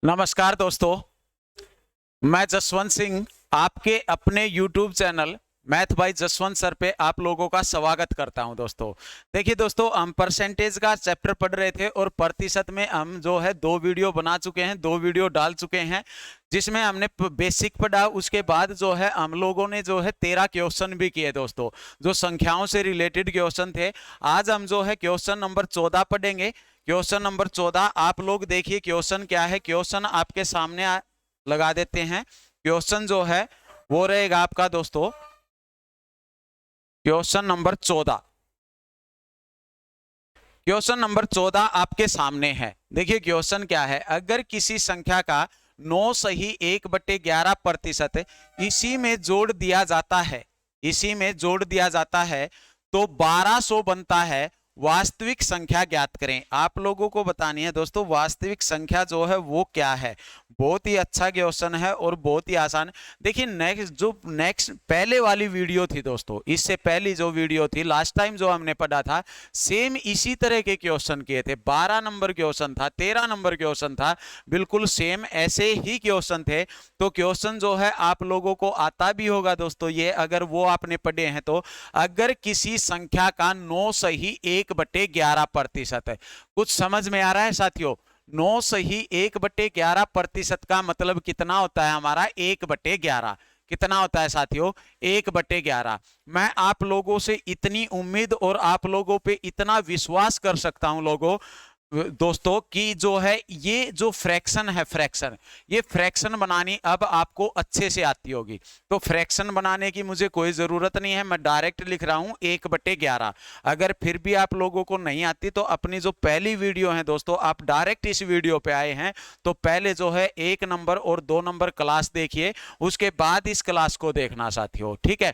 नमस्कार दोस्तों, मैं जसवंत सिंह आपके अपने YouTube channel math bye Jaswant sir पे आप लोगों का स्वागत करता हूं। दोस्तों देखिए दोस्तों, हम परसेंटेज का चैप्टर पढ़ रहे थे और प्रतिशत में हम जो है 2 वीडियो बना चुके हैं, 2 वीडियो डाल चुके हैं जिसमें हमने बेसिक पढ़ा। उसके बाद जो है हम लोगों ने जो है 13 क्वेश्चन भी किए दोस्तों, जो संख्याओं से रिलेटेड क्वेश्चन थे। आज हम जो है क्वेश्चन नंबर 14 पढ़ेंगे। क्वेश्चन नंबर 14 आप लोग देखिए क्वेश्चन क्या है। क्वेश्चन आपके सामने लगा देते हैं। क्वेश्चन जो है वो रहेगा आपका दोस्तों क्वेश्चन नंबर 14। क्वेश्चन नंबर 14 आपके सामने है। देखिए क्वेश्चन क्या है, अगर किसी संख्या का 9 सही 1/11% इसी में जोड़ दिया जाता है, इसी में जोड़ दिया जाता है तो 1200 बनता है। वास्तविक संख्या ज्ञात करें। आप लोगों को बतानी है दोस्तों वास्तविक संख्या जो है वो क्या है। बहुत ही अच्छा क्वेश्चन है और बहुत ही आसान। देखिए नेक्स्ट पहले वाली वीडियो थी दोस्तों, इससे पहली जो वीडियो थी लास्ट टाइम जो हमने पढ़ा था, सेम इसी तरह के क्वेश्चन किए थे। 12 नंबर क्वेश्चन था, 13 नंबर क्वेश्चन था, बिल्कुल सेम ऐसे ही क्वेश्चन थे। तो क्वेश्चन जो है आप लोगों को आता भी होगा दोस्तों ये, अगर वो आपने पढ़े हैं तो। अगर किसी संख्या का 9 सही 1/11% है। कुछ समझ में आ रहा है साथियों? 9 सही 1/11% का मतलब कितना होता है हमारा? 1/11 कितना होता है साथियों? 1/11। मैं आप लोगों से इतनी उम्मीद और आप लोगों पे इतना विश्वास कर सकता हूं लोगों दोस्तों कि जो है ये जो फ्रैक्शन है, फ्रैक्शन, ये फ्रैक्शन बनानी अब आपको अच्छे से आती होगी। तो फ्रैक्शन बनाने की मुझे कोई जरूरत नहीं है, मैं डायरेक्ट लिख रहा हूं 1/11। अगर फिर भी आप लोगों को नहीं आती तो अपनी जो पहली वीडियो है दोस्तों, आप डायरेक्ट इस वीडियो पे आए हैं तो पहले जो है 1 नंबर और 2 नंबर क्लास देखिए, उसके बाद इस क्लास को देखना साथियों, ठीक है।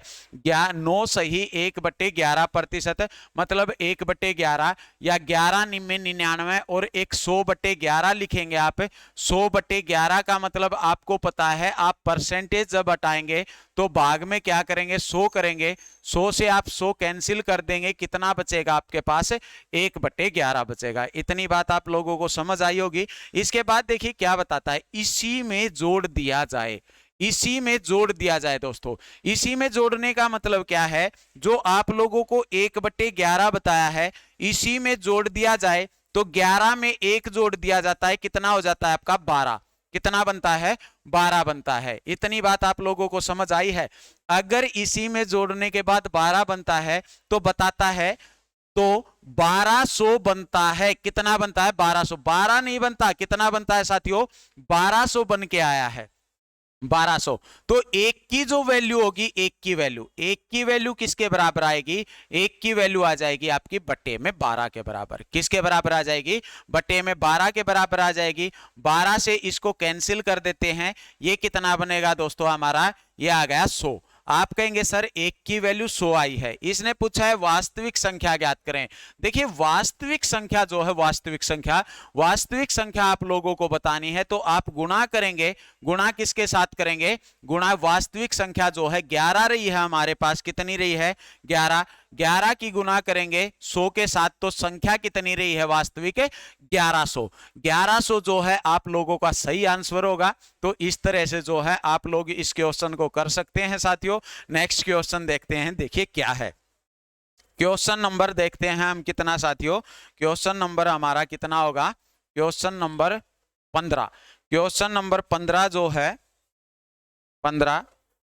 9 सही 1/11% मतलब 1/11 या 11 और एक 100/11 लिखेंगे आप। 100/11 का मतलब आपको पता है, आप परसेंटेज जब हटाएंगे तो भाग में क्या करेंगे? 100 करेंगे। 100 से आप 100 कैंसिल कर देंगे, कितना बचेगा आपके पास? 1/11 बचेगा। इतनी बात आप लोगों को समझ आई होगी। इसके बाद देखिए क्या बताता है, इसी में जोड़ दिया जाए। इसी में जोड़ दिया जाए दोस्तों, इसी में जोड़ने का मतलब क्या है? जो आप लोगों को 1/11 बताया है, इसी में जोड़ दिया जाए तो 11 में 1 जोड़ दिया जाता है, कितना हो जाता है आपका? 12। कितना बनता है? 12 बनता है। इतनी बात आप लोगों को समझ आई है? अगर इसी में जोड़ने के बाद 12 बनता है तो बताता है तो 1200 बनता है। कितना बनता है? 1200। 12 नहीं बनता, कितना बनता है साथियों? 1200 बन के आया है, 1200। तो एक की जो वैल्यू होगी, एक की वैल्यू किसके बराबर आएगी? एक की वैल्यू आ जाएगी आपकी बटे में 12 के बराबर। किसके बराबर आ जाएगी? बटे में 12 के बराबर आ जाएगी। 12 से इसको कैंसिल कर देते हैं, ये कितना बनेगा दोस्तों हमारा? ये आ गया 100। आप कहेंगे सर एक की वैल्यू 100 आई है, इसने पूछा है वास्तविक संख्या ज्ञात करें। देखिए वास्तविक संख्या जो है, वास्तविक संख्या आप लोगों को बतानी है तो आप गुणा करेंगे। गुणा किसके साथ करेंगे? गुणा वास्तविक संख्या जो है 11 रही है हमारे पास, कितनी रही है? 11। 11 की गुणा करेंगे 100 के साथ तो संख्या कितनी रही है वास्तविक? 1100। 1100 जो है आप लोगों का सही आंसर होगा। तो इस तरह से जो है आप लोग इस क्वेश्चन को कर सकते हैं साथियों। नेक्स्ट क्वेश्चन देखते हैं, देखिए क्या है। क्वेश्चन नंबर देखते हैं हम कितना साथियों। क्वेश्चन नंबर हमारा कितना होगा? Question number 15। क्वेश्चन नंबर 15 जो है 15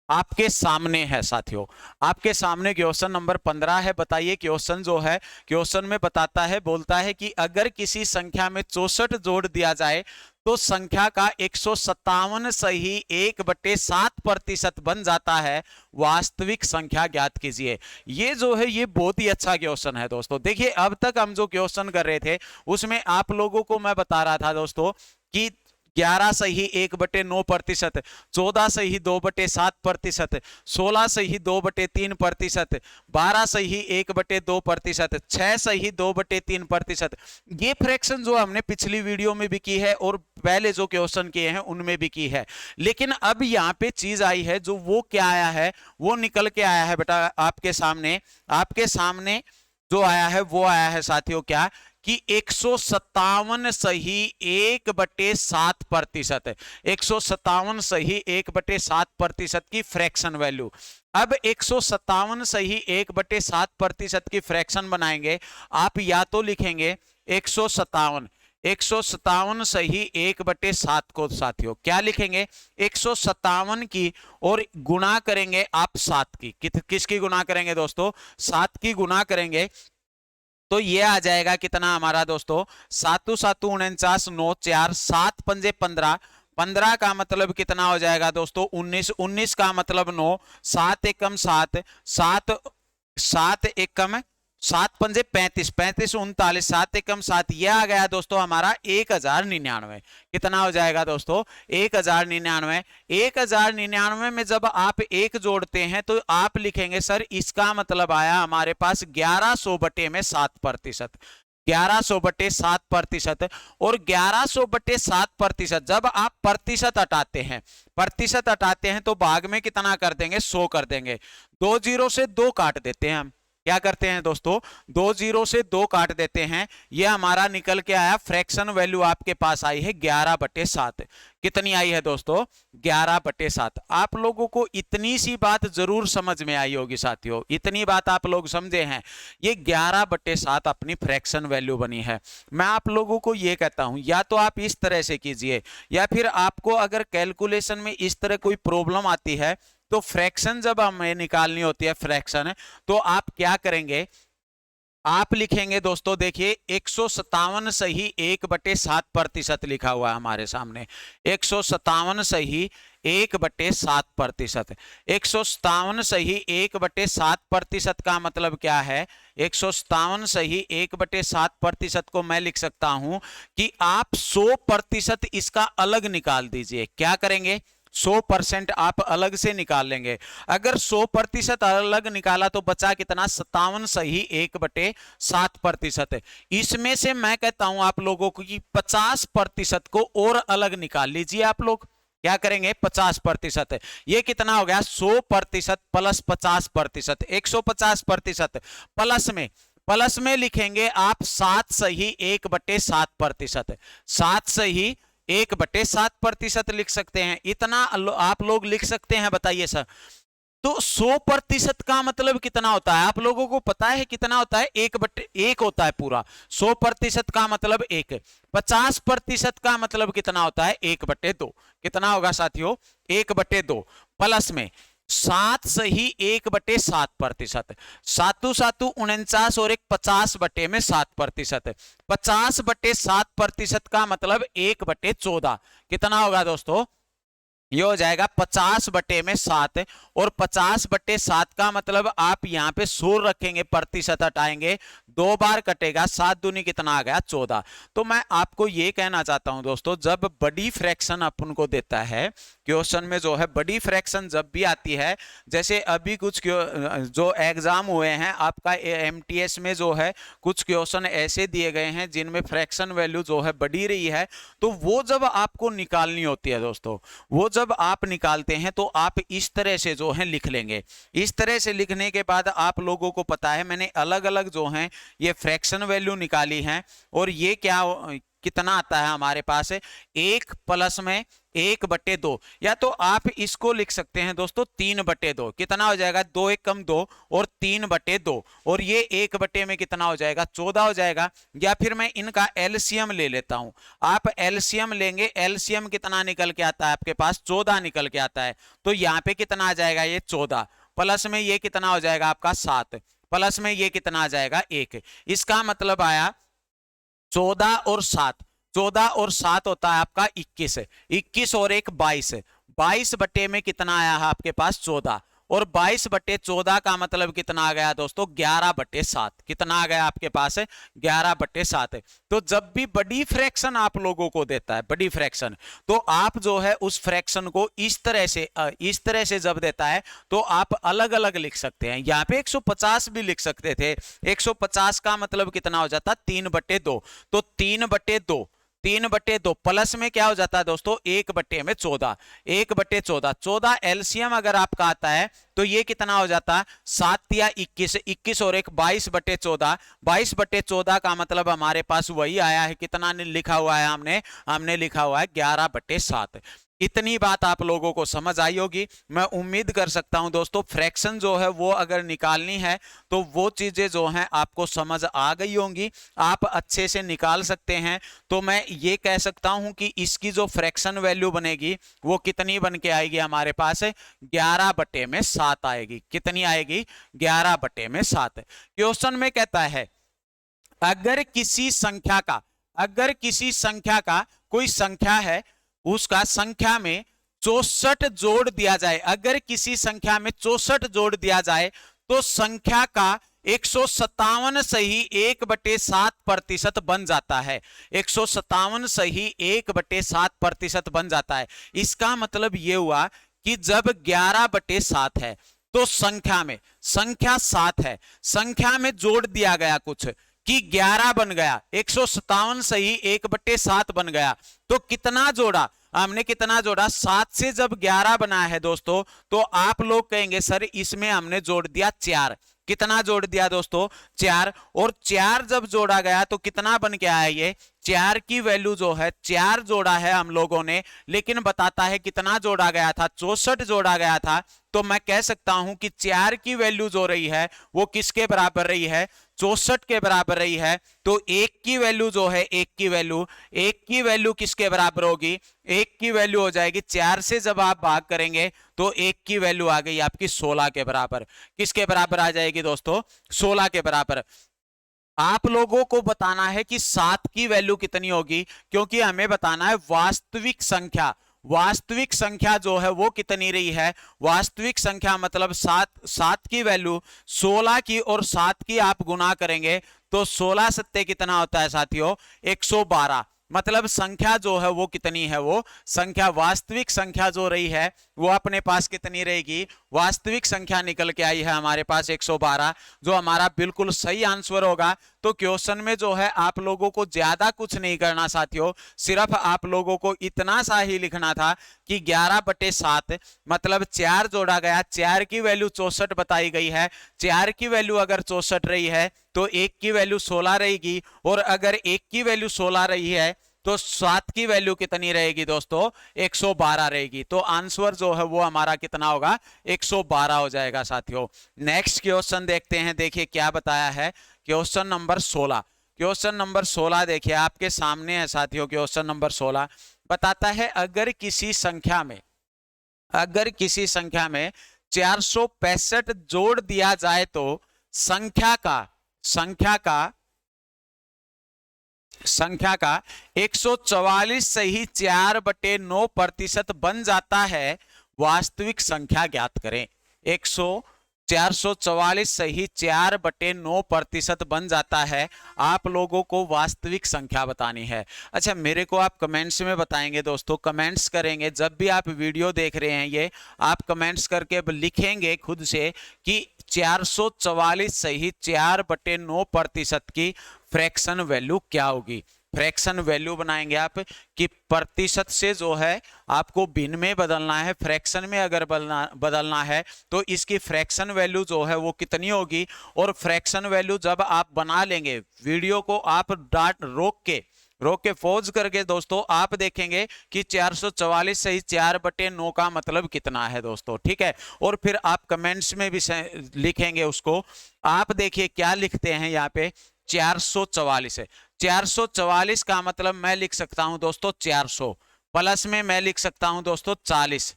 आपके सामने है साथियों। आपके सामने क्वेश्चन नंबर 15 है। बताइए क्वेश्चन जो है, क्वेश्चन में बताता है, बोलता है कि अगर किसी संख्या में 64 जोड़ दिया जाए तो संख्या का 157 सही 1/7% बन जाता है। वास्तविक संख्या ज्ञात कीजिए। ये जो है ये बहुत ही अच्छा क्वेश्चन है दोस्तों। देखिए अब तक हम जो क्वेश्चन कर रहे थे उसमें आप लोगों को मैं बता रहा था दोस्तों कि 11 सही 1/9%, 14 सही 2/7%, 16 सही 2/3%, 12 सही 1/2%, 6 सही 2/3%। ये फ्रैक्शन जो हमने पिछली वीडियो में भी की है और पहले जो क्वेश्चन किए हैं उनमें भी की है। लेकिन अब यहाँ पे चीज आई है, जो वो क्या आया है, वो निकल के आया है बेटा आपके सामने। आपके सामने जो आया है वो आया है साथियों क्या, कि 157 सही 1/7% है। 157 सही 1/7% की फ्रैक्शन वैल्यू। अब 157 सही 1/7% की फ्रैक्शन बनाएंगे आप, या तो लिखेंगे 157 सही 1/7 को साथियों क्या लिखेंगे, 157 की और गुणा करेंगे आप 7 की। किसकी गुणा करेंगे दोस्तों, 7 की गुणा करेंगे तो ये आ जाएगा कितना हमारा दोस्तों, 7 7 49 9 4 7 पंजे 15, 15 का मतलब कितना हो जाएगा दोस्तों 19, 19 का मतलब 9, 7 एकम 7, 7 7 एकम 7 पंजे 35, 35 39, 7 एकम 7, यह आ गया दोस्तों हमारा 1099। कितना हो जाएगा दोस्तों 1099। 1099 में जब आप एक जोड़ते हैं तो आप लिखेंगे सर इसका मतलब आया हमारे पास 1100/7%। 1100/7%। और 1100/7% जब आप प्रतिशत हटाते हैं तो भाग में कितना कर देंगे, 100 कर देंगे। 2 जीरो से 2 काट देते हैं हम, क्या करते हैं दोस्तों 2 जीरो से 2 काट देते हैं। यह हमारा निकल के आया, फ्रैक्शन वैल्यू आपके पास आई है 11/7। कितनी आई है दोस्तों 11/7। आप लोगों को इतनी सी बात जरूर समझ में आई होगी साथियों, इतनी बात आप लोग समझे हैं, ये 11/7 अपनी फ्रैक्शन वैल्यू बनी है। मैं आप लोगों को ये कहता हूं या तो आप इस तरह से कीजिए, या फिर आपको अगर कैलकुलेशन में इस तरह कोई प्रॉब्लम आती है तो फ्रैक्शन जब हमें निकालनी होती है फ्रैक्शन, तो आप क्या करेंगे, आप लिखेंगे दोस्तों देखिए 157 सही 1/7% लिखा हुआ है हमारे सामने। 157 सही 1/7%। 157 सही 1/7% का मतलब क्या है, 157 सही 1/7% को मैं लिख सकता हूं कि आप 100% इसका अलग निकाल दीजिए। क्या करेंगे, 100% आप अलग से निकाल लेंगे। अगर 100% अलग निकाला तो बचा कितना, 57 सही 1/7%। इसमें से मैं कहता हूं आप लोगों को कि 50% को और अलग निकाल लीजिए। आप लोग क्या करेंगे, 50%। ये कितना हो गया, 100% प्लस 50%, 150%। प्लस में लिखेंगे आप 7 सही 1/7%। 7 सही 1/7% लिख सकते हैं। इतना आप लोग लिख सकते हैं, बताइए सर। तो 100% का मतलब कितना होता है, आप लोगों को पता है कितना होता है, 1/1 होता है पूरा। 100% का मतलब 1। 50% का मतलब कितना होता है, 1/2। कितना होगा साथियों, 1/2। प्लस में 7 सही 1/7%। 7 7 49 और 1 50/7%। 50/7% का मतलब 1/14। कितना होगा दोस्तों, ये हो जाएगा 50/7। और 50/7 का मतलब आप यहां पे 100 रखेंगे, प्रतिशत हटाएंगे, 2 बार कटेगा, 7 दूनी कितना आ गया, 14। तो मैं आपको ये कहना चाहता हूं दोस्तों, जब बड़ी फ्रैक्शन अपन को देता है क्वेश्चन में, जो है बड़ी फ्रैक्शन जब भी आती है, जैसे अभी कुछ जो एग्जाम हुए हैं आपका एमटीएस में, जो है कुछ क्वेश्चन ऐसे दिए गए हैं जिनमें फ्रैक्शन वैल्यू जो है बढ़ी रही है, तो वो जब आपको निकालनी होती है दोस्तों, वो जब आप निकालते हैं तो आप इस तरह से जो है लिख लेंगे। इस तरह से लिखने के बाद आप लोगों को पता है मैंने अलग अलग जो है ये फ्रैक्शन वैल्यू निकाली है, और ये क्या कितना आता है हमारे पास, 1 प्लस में 1/2, या तो आप इसको लिख सकते हैं दोस्तों 3/2। कितना हो जाएगा, 2 1 कम 2 और 3/2, और ये 1 में कितना हो जाएगा, 14 हो जाएगा। या फिर मैं इनका एलसीएम ले लेता हूं, आप एलसीएम लेंगे, एलसीएम कितना निकल के आता है आपके पास, 14 निकल के आता है। तो यहां पे कितना आ जाएगा, ये 14, प्लस में ये कितना हो जाएगा आपका 7, प्लस में ये कितना आ जाएगा 1। इसका मतलब आया 14 और 7, 14 और 7 होता है आपका 21। 21 और 1 22, 22 में कितना आया है आपके पास 14, और 22/14 का मतलब कितना आ गया दोस्तों, 11/7। कितना आ गया आपके पास, 11/7। तो जब भी बड़ी फ्रैक्शन आप लोगों को देता है, बड़ी फ्रैक्शन, तो आप जो है उस फ्रैक्शन को इस तरह से जब देता है तो आप अलग अलग लिख सकते हैं। यहाँ पे 150 भी लिख सकते थे। 150 का मतलब कितना हो जाता, 3/2। तो 3/2 3/2 प्लस में क्या हो जाता है दोस्तों 1/14, 1/14, 14 एलसीएम अगर आपका आता है तो ये कितना हो जाता 7 या 21, 21 और 1 22/14, 22/14 का मतलब हमारे पास वही आया है, कितना लिखा हुआ है हमने लिखा हुआ है 11/7। इतनी बात आप लोगों को समझ आई होगी। मैं उम्मीद कर सकता हूं दोस्तों फ्रैक्शन जो है वो अगर निकालनी है तो वो चीजें जो हैं आपको समझ आ गई होंगी, आप अच्छे से निकाल सकते हैं। तो मैं ये कह सकता हूं कि इसकी जो फ्रैक्शन वैल्यू बनेगी वो कितनी बन के आएगी हमारे पास 11/7 आएगी। कितनी आएगी 11/7। क्वेश्चन में कहता है अगर किसी संख्या का कोई संख्या है उसका संख्या में 64 जोड़ दिया जाए, अगर किसी संख्या में 64 जोड़ दिया जाए तो संख्या का 157 सही 1/7% बन जाता है। 157 सही 1/7% बन जाता है। इसका मतलब यह हुआ कि जब 11/7 है तो संख्या 7 है, संख्या में जोड़ दिया गया कुछ कि 11 बन गया, 157 सही 1/7 बन गया। तो कितना जोड़ा हमने, कितना जोड़ा 7 से जब 11 बना है दोस्तों तो आप लोग कहेंगे सर इसमें हमने जोड़ दिया 4। कितना जोड़ दिया दोस्तों 4, और 4 जब जोड़ा गया तो कितना बन के आया ये 4 की वैल्यू जो है 4 जोड़ा है हम लोगों ने, लेकिन बताता है कितना जोड़ा गया था 64 जोड़ा गया था। तो मैं कह सकता हूं कि 4 की वैल्यू जो रही है वो किसके बराबर रही है 64 के बराबर रही है। तो 1 की वैल्यू जो है 1 की वैल्यू किसके बराबर होगी 1 की वैल्यू हो जाएगी 4 से जब आप भाग करेंगे तो 1 की वैल्यू आ गई आपकी 16 के बराबर। किसके बराबर आ जाएगी दोस्तों 16 के बराबर। आप लोगों को बताना है कि 7 की वैल्यू कितनी होगी, क्योंकि हमें बताना है वास्तविक संख्या जो है वो कितनी रही है। वास्तविक संख्या मतलब 7 की वैल्यू 16 की और 7 की आप गुना करेंगे तो 16 सत्ते कितना होता है साथियों 112। मतलब संख्या जो है वो कितनी है, वो संख्या वास्तविक संख्या जो रही है वो अपने पास कितनी रहेगी, वास्तविक संख्या निकल के आई है हमारे पास 112, जो हमारा बिल्कुल सही आंसर होगा। तो क्वेश्चन में जो है आप लोगों को ज्यादा कुछ नहीं करना साथियों, सिर्फ आप लोगों को इतना सा ही लिखना था कि 11/7 मतलब 4 जोड़ा गया, 4 की वैल्यू 64 बताई गई है। 4 की वैल्यू अगर 64 रही है तो 1 की वैल्यू 16 रहेगी, और अगर 1 की वैल्यू 16 रही है तो 7 की वैल्यू कितनी रहेगी दोस्तों 112 रहेगी। तो आंसर जो है वो हमारा कितना होगा 112 हो जाएगा साथियों। नेक्स्ट क्वेश्चन देखते हैं, देखिए क्या बताया है क्वेश्चन नंबर 16। क्वेश्चन नंबर 16 देखिए आपके सामने है साथियों। क्वेश्चन नंबर 16 बताता है अगर किसी संख्या में 465 जोड़ दिया जाए तो संख्या का 144 सही 4/9% बन जाता है। वास्तविक संख्या ज्ञात करें। 444 सही 4/9% बन जाता है। आप लोगों को वास्तविक संख्या बतानी है। अच्छा मेरे को आप कमेंट्स में बताएंगे दोस्तों, कमेंट्स करेंगे जब भी आप वीडियो देख रहे हैं, ये आप कमेंट्स करके लिखेंगे खुद से कि 444 सही 4/9% की फ्रैक्शन वैल्यू क्या होगी। फ्रैक्शन वैल्यू बनाएंगे आप कि प्रतिशत से जो है आपको भिन्न में बदलना है, फ्रैक्शन में अगर बदलना है तो इसकी फ्रैक्शन वैल्यू जो है वो कितनी होगी। और फ्रैक्शन वैल्यू जब आप बना लेंगे, वीडियो को आप रोक के पॉज करके दोस्तों आप देखेंगे कि 444 सही 4/9 का मतलब कितना है दोस्तों, ठीक है। और फिर आप कमेंट्स में भी लिखेंगे उसको। आप देखिए क्या लिखते हैं यहाँ पे 444 है। 444 का मतलब मैं लिख सकता हूं दोस्तों 400, प्लस में मैं लिख सकता हूं दोस्तों 40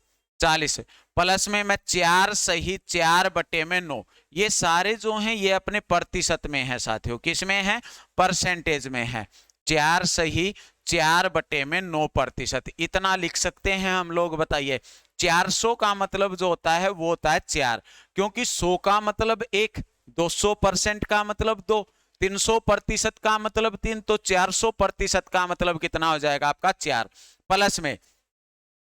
प्लस में मैं 4 सही 4/9। ये सारे जो हैं ये अपने प्रतिशत में है साथियों, किस में है परसेंटेज में है। 4 सही 4/9%, इतना लिख सकते हैं हम लोग। बताइए 400 का मतलब जो होता है वो होता है 4, क्योंकि 100 का मतलब 1, 200% का मतलब 2, 300% का मतलब 3, तो 400% का मतलब कितना हो जाएगा आपका 4। प्लस में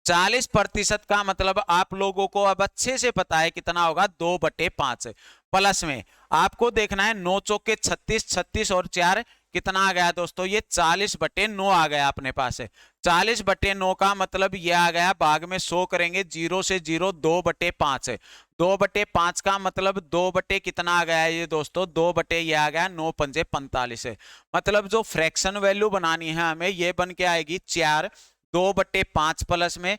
40% का मतलब आप लोगों को अब अच्छे से पता है कितना होगा 2/5। प्लस में आपको देखना है 9 चौके 36, 36 और 4 कितना आ गया दोस्तों, ये 40/9 आ गया अपने पास है। 40/9 का मतलब ये आ गया, भाग में 100 करेंगे, 0 से 0 2/5 है। 2/5 का मतलब 2 बटे कितना आ गया ये दोस्तों, 2 बटे ये आ गया 9 पंजे 45 है। मतलब जो फ्रैक्शन वैल्यू बनानी है हमें, ये बन के आएगी 4, 2/5 प्लस में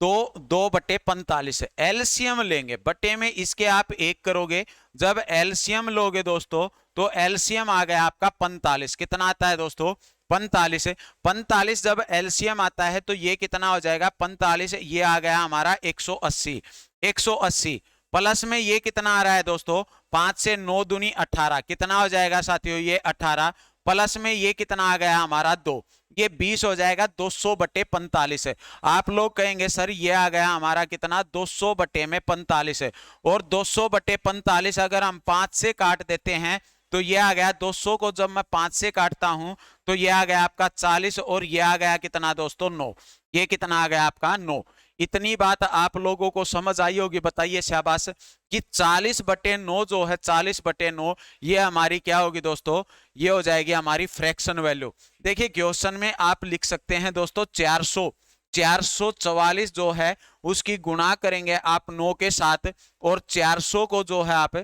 2/45 है। एलसीएम लेंगे, बटे में इसके आप 1 करोगे, जब एलसीएम लोगे दोस्तों तो एलसीएम आ गया आपका 45। कितना आता है दोस्तों, 45 है। 45 जब एलसीएम आता है तो ये कितना हो जाएगा, 45 ये आ गया हमारा 180। 180 प्लस में ये कितना आ रहा है दोस्तों, 5 से 9 दूनी 18, कितना हो जाएगा साथियों, ये 18 प्लस में ये कितना आ गया हमारा 2, ये 20 हो जाएगा। 200/45 है। आप लोग कहेंगे सर ये आ गया हमारा कितना, 200/45 है। और 200/45 अगर हम 5 से काट देते हैं तो ये आ गया 200 को जब मैं 5 से काटता हूं तो ये आ गया आपका 40, और ये आ गया कितना दोस्तों 9। ये कितना आ गया आपका 9। इतनी बात आप लोगों को समझ आई होगी, बताइए शाबाश, कि 40/9 जो है, 40/9 ये हमारी क्या होगी दोस्तों, ये हो जाएगी हमारी फ्रैक्शन वैल्यू। देखिए क्वेश्चन में आप लिख सकते हैं दोस्तों 444 जो है उसकी गुणा करेंगे आप 9 के साथ, और 400 को जो है आप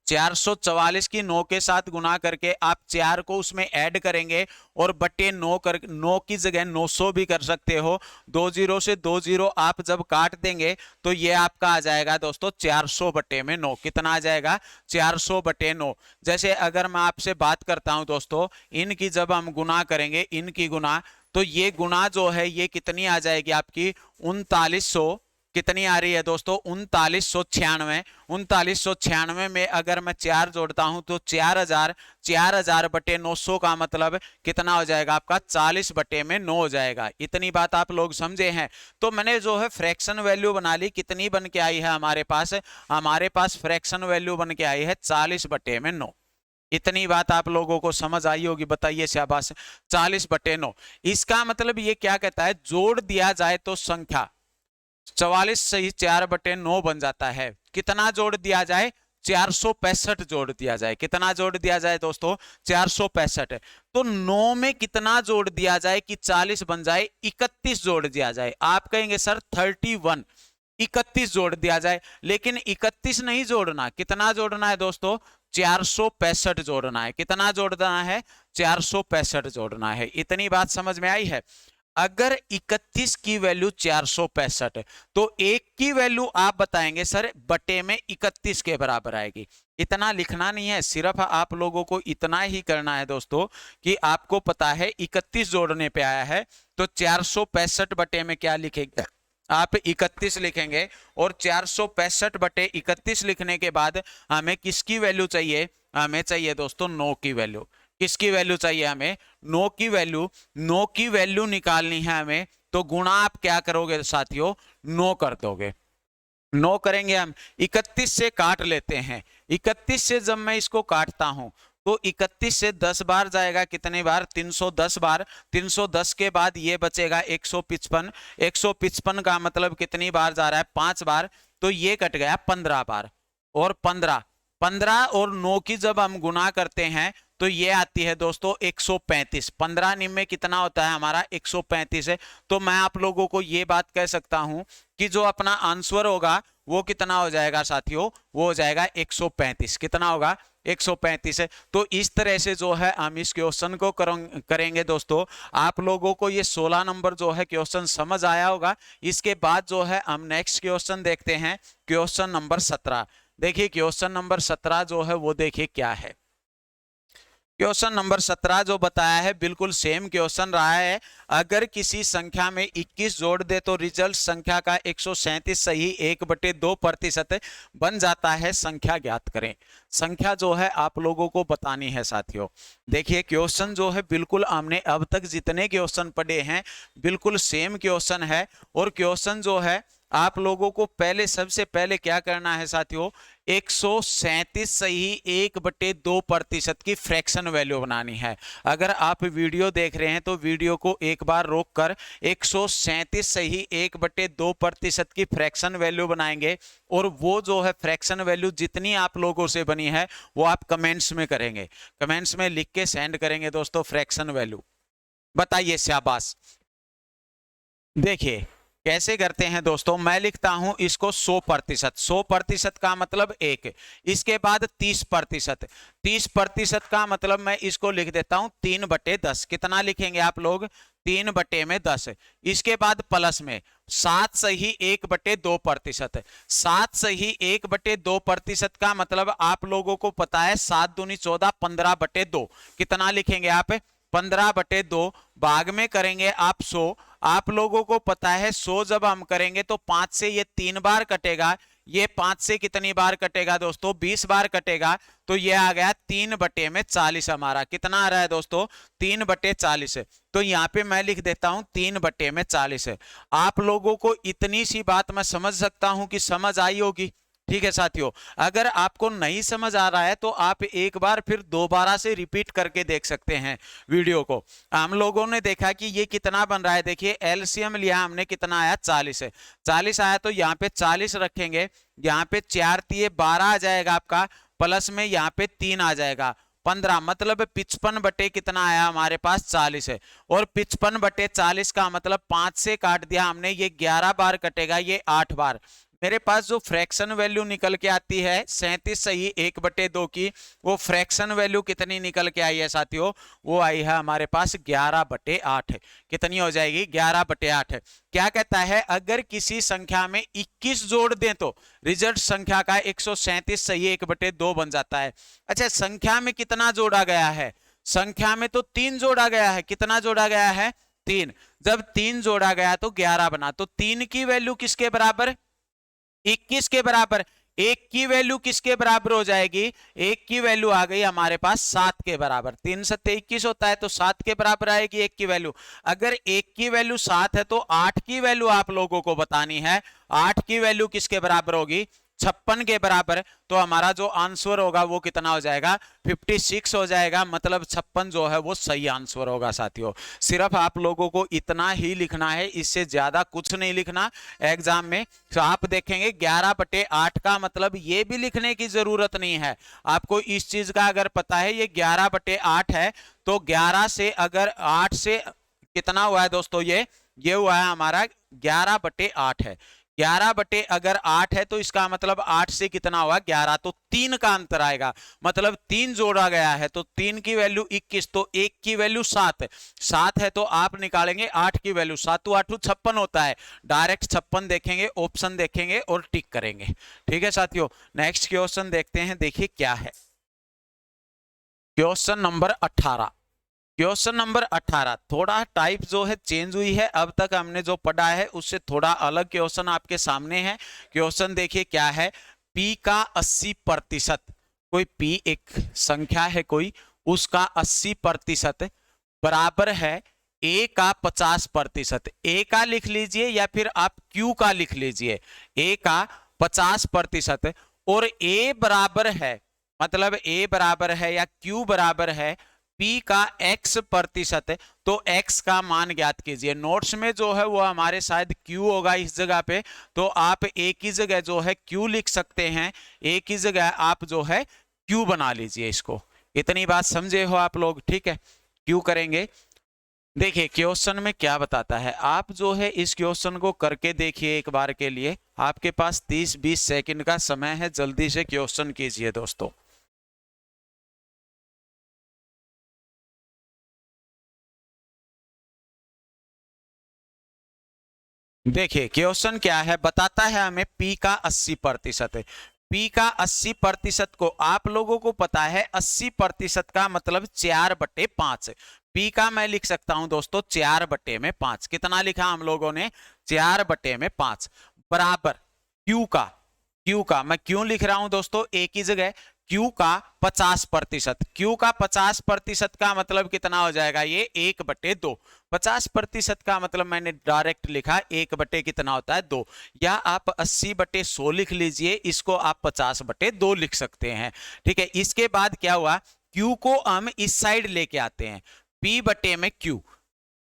444 की 9 के साथ गुना करके आप 4 को उसमें ऐड करेंगे, और बटे 9 कर 9 की जगह 900 भी कर सकते हो। 2 0 से 2 0 आप जब काट देंगे तो ये आपका आ जाएगा दोस्तों 400/9। कितना आ जाएगा, 400/9। जैसे अगर मैं आपसे बात करता हूं दोस्तों, इनकी जब हम गुना करेंगे, इनकी गुना, तो ये गुना जो है ये कितनी आ जाएगी आपकी 3900, कितनी आ रही है दोस्तों 3996। 3996 में अगर मैं 4 जोड़ता हूं तो 4000, 4000/900 का मतलब कितना हो जाएगा आपका 40/9 हो जाएगा। इतनी बात आप लोग समझे हैं। तो मैंने जो है फ्रैक्शन वैल्यू बना ली, कितनी बन के आई है हमारे पास फ्रैक्शन वैल्यू बन के आई है 40/9। इतनी बात आप लोगों को समझ आई होगी, बताइए शाबाश। 40/9 इसका मतलब ये क्या कहता है, जोड़ दिया जाए तो संख्या 44 सही 4/9 बन जाता है। कितना जोड़ दिया जाए, 465 जोड़ दिया जाए। कितना जोड़ दिया जाए दोस्तों, 465। तो 9 में कितना जोड़ दिया जाए कि 40 बन जाए, 31 जोड़ दिया जाए। आप कहेंगे सर 31, 31 जोड़ दिया जाए, लेकिन 31 नहीं जोड़ना, कितना जोड़ना है दोस्तों, 465 जोड़ना है। कितना जोड़ना है, 465 जोड़ना है। इतनी बात समझ में आई है। अगर 31 की वैल्यू 465 है तो 1 की वैल्यू आप बताएंगे सर बटे में 31 के बराबर आएगी। इतना लिखना नहीं है, सिर्फ आप लोगों को इतना ही करना है दोस्तों कि आपको पता है 31 जोड़ने पे आया है, तो 465 बटे में क्या लिखेंगे आप, 31 लिखेंगे। और 465/31 लिखने के बाद हमें किसकी वैल्यू चाहिए, हमें चाहिए दोस्तों 9 की वैल्यू। किसकी वैल्यू चाहिए हमें, 9 की वैल्यू। 9 की वैल्यू निकालनी है हमें, तो गुणा आप क्या करोगे साथियों, 9 कर दोगे। 9 करेंगे हम, 31 से काट लेते हैं। 31 से जब मैं इसको काटता हूं तो 31 से 10 बार जाएगा, कितने बार, 310 बार। 310 के बाद ये बचेगा 155। 155 का मतलब कितनी बार जा रहा है, 5 बार, तो ये कट गया 15 बार। और 15 और 9 की जब हम गुना करते हैं तो ये आती है दोस्तों 135। 15 निम में कितना होता है हमारा, 135 है। तो मैं आप लोगों को ये बात कह सकता हूं कि जो अपना आंसर होगा वो कितना हो जाएगा साथियों, वो हो जाएगा 135। कितना होगा, 135 है। तो इस तरह से जो है हम इस क्वेश्चन को करेंगे दोस्तों। आप लोगों को ये 16 नंबर जो है क्वेश्चन समझ आया होगा। इसके बाद जो है हम नेक्स्ट क्वेश्चन देखते हैं, क्वेश्चन नंबर 17। देखिए क्वेश्चन नंबर 17 जो है वो देखिए क्या है। क्वेश्चन नंबर 17 जो बताया है बिल्कुल सेम क्वेश्चन रहा है। अगर किसी संख्या में 21 जोड़ दे तो रिजल्ट संख्या का 137 सही 1/2% बन जाता है, संख्या ज्ञात करें। संख्या जो है आप लोगों को बतानी है साथियों। देखिए क्वेश्चन जो है बिल्कुल हमने अब तक जितने क्वेश्चन पढ़े हैं बिल्कुल सेम क्वेश्चन है। और क्वेश्चन जो है आप लोगों को सबसे पहले क्या करना है साथियों, 137 सही 1/2% की फ्रैक्शन वैल्यू बनानी है। अगर आप वीडियो देख रहे हैं तो वीडियो को एक बार रोककर 137 सही 1/2% की फ्रैक्शन वैल्यू बनाएंगे, और वो जो है फ्रैक्शन वैल्यू जितनी आप लोगों से बनी है वो आप कमेंट्स में करेंगे, कमेंट्स में लिख के सेंड करेंगे दोस्तों फ्रैक्शन वैल्यू। बताइए शाबाश। देखिए कैसे करते हैं दोस्तों, मैं लिखता हूं इसको 100%। 100% का मतलब 1, इसके बाद 30%। 30% का मतलब मैं इसको लिख देता हूं 3/10। कितना लिखेंगे आप लोग? 3/10। इसके बाद प्लस में 7 सही 1/2%। 7 सही 1/2% का मतलब आप लोगों को पता है 7 दूनी 14, 15/2। कितना लिखेंगे आप? 15/2। भाग में करेंगे आप 100। आप लोगों को पता है 100 जब हम करेंगे तो 5 से ये 3 बार कटेगा, ये 5 से कितनी बार कटेगा दोस्तों? 20 बार कटेगा। तो ये आ गया 3/40 हमारा। कितना आ रहा है दोस्तों? 3/40। तो यहाँ पे मैं लिख देता हूं 3/40। आप लोगों को इतनी सी बात मैं समझ सकता हूं कि समझ आई होगी। ठीक है साथियों, अगर आपको नहीं समझ आ रहा है तो आप एक बार फिर दोबारा से रिपीट करके देख सकते हैं वीडियो को। हम लोगों ने देखा कि ये कितना बन रहा है। देखिए एलसीएम लिया हमने, कितना आया? 40 है। 40 आया तो यहाँ पे 40 रखेंगे, यहाँ पे 4 तिये 12 आ जाएगा आपका, प्लस में यहाँ पे 3 आ जाएगा 15, मतलब 55 कितना आया हमारे पास? 40 है। और 55/40 का मतलब 5 से काट दिया हमने, ये 11 बार कटेगा, ये 8 बार। मेरे पास जो फ्रैक्शन वैल्यू निकल के आती है 37 सही 1/2 की, वो फ्रैक्शन वैल्यू कितनी निकल के आई है साथियों? वो आई है हमारे पास 11/8। कितनी हो जाएगी? 11/8। क्या कहता है? अगर किसी संख्या में 21 जोड़ दें तो रिजल्ट संख्या का 137 सही 1/2 बन जाता है। अच्छा, संख्या में कितना जोड़ा गया है? संख्या में तो 3 जोड़ा गया है। कितना जोड़ा गया है? 3। जब 3 जोड़ा गया तो 11 बना, तो 3 की वैल्यू किसके बराबर? 21 के बराबर। 1 की वैल्यू किसके बराबर हो जाएगी? 1 की वैल्यू आ गई हमारे पास 7 के बराबर। 3 सत्ते 21 होता है, तो 7 के बराबर आएगी 1 की वैल्यू। अगर 1 की वैल्यू 7 है तो 8 की वैल्यू आप लोगों को बतानी है। 8 की वैल्यू किसके बराबर होगी? 56 के बराबर। तो हमारा जो आंसर होगा वो कितना हो जाएगा? 56 हो जाएगा। मतलब 56 जो है वो सही आंसर होगा साथियों। सिर्फ आप लोगों को इतना ही लिखना है, इससे ज्यादा कुछ नहीं लिखना एग्जाम में। तो आप देखेंगे 11/8 का मतलब ये भी लिखने की जरूरत नहीं है आपको। इस चीज का अगर पता है ये 11/8 है, तो 11 से अगर 8 से कितना हुआ है दोस्तों? ये हुआ है हमारा 11/8 है। 11 अगर 8 है तो इसका मतलब 8 से कितना हुआ? 11। तो 3 का अंतर आएगा, मतलब 3 जोड़ा गया है। तो 3 की वैल्यू 21, तो 1 की वैल्यू 7। 7 है तो आप निकालेंगे 8 की वैल्यू। 7 8 56 होता है। डायरेक्ट 56 देखेंगे, ऑप्शन देखेंगे और टिक करेंगे। ठीक है साथियों, नेक्स्ट क्वेश्चन देखते हैं। देखिए क्या है क्वेश्चन नंबर 18। क्वेश्चन नंबर 18 थोड़ा टाइप जो है चेंज हुई है। अब तक हमने जो पढ़ा है उससे थोड़ा अलग क्वेश्चन आपके सामने है। क्वेश्चन देखिए क्या है। P का 80%, कोई P एक संख्या है कोई, उसका 80% बराबर है A का 50%। A का लिख लीजिए या फिर आप Q का लिख लीजिए। A का 50% और A बराबर है, मतलब A बराबर है या Q बराबर है P का X%। तो X का मान ज्ञात कीजिए। नोट्स में जो है वो हमारे शायद Q होगा इस जगह पे, तो आप A की जगह जो है Q लिख सकते हैं। A की जगह आप जो है Q बना लीजिए इसको। इतनी बात समझे हो आप लोग? ठीक है, Q करेंगे। देखिए क्वेश्चन में क्या बताता है, आप जो है इस क्वेश्चन को करके देखिए एक बार के लिए। आपके पास 30-20 सेकंड का समय है, जल्दी से क्वेश्चन कीजिए दोस्तों। देखिए क्वेश्चन क्या है, बताता है हमें P का 80%। P का 80% को आप लोगों को पता है 80% का मतलब 4/5। P का मैं लिख सकता हूं दोस्तों 4/5। कितना लिखा हम लोगों ने? 4/5 बराबर Q का। Q का मैं क्यों लिख रहा हूं दोस्तों? A की जगह Q का 50%। Q का 50% का मतलब कितना हो जाएगा, ये 1/2। 50% का मतलब मैंने डायरेक्ट लिखा 1/ कितना होता है 2, या आप 80/100 लिख लीजिए, इसको आप 50/2 लिख सकते हैं। ठीक है, इसके बाद क्या हुआ, Q को हम इस साइड लेके आते हैं, P/Q।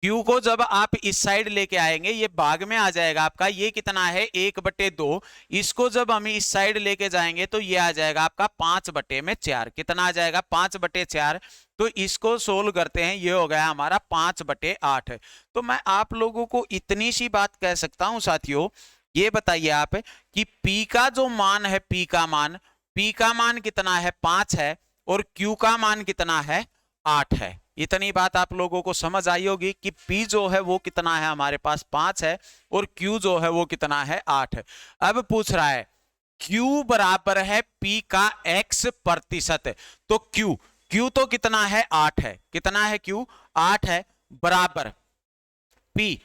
Q को जब आप इस साइड लेके आएंगे, ये भाग में आ जाएगा आपका, ये कितना है 1/2। इसको जब हम इस साइड लेके जाएंगे तो ये आ जाएगा आपका 5/4। कितना आ जाएगा 5/4। तो इसको सोल्व करते हैं, ये हो गया हमारा 5/8। तो मैं आप लोगों को इतनी सी बात कह सकता हूं साथियों, ये बताइए आप कि P का जो मान है, P का मान कितना है 5 है, और Q का मान कितना है 8 है। इतनी बात आप लोगों को समझ आई होगी कि P जो है वो कितना है, हमारे पास 5 है, और Q जो है वो कितना है 8 है। अब पूछ रहा है Q बराबर है P का x%। तो Q तो कितना है 8 है, कितना है Q 8 है, बराबर P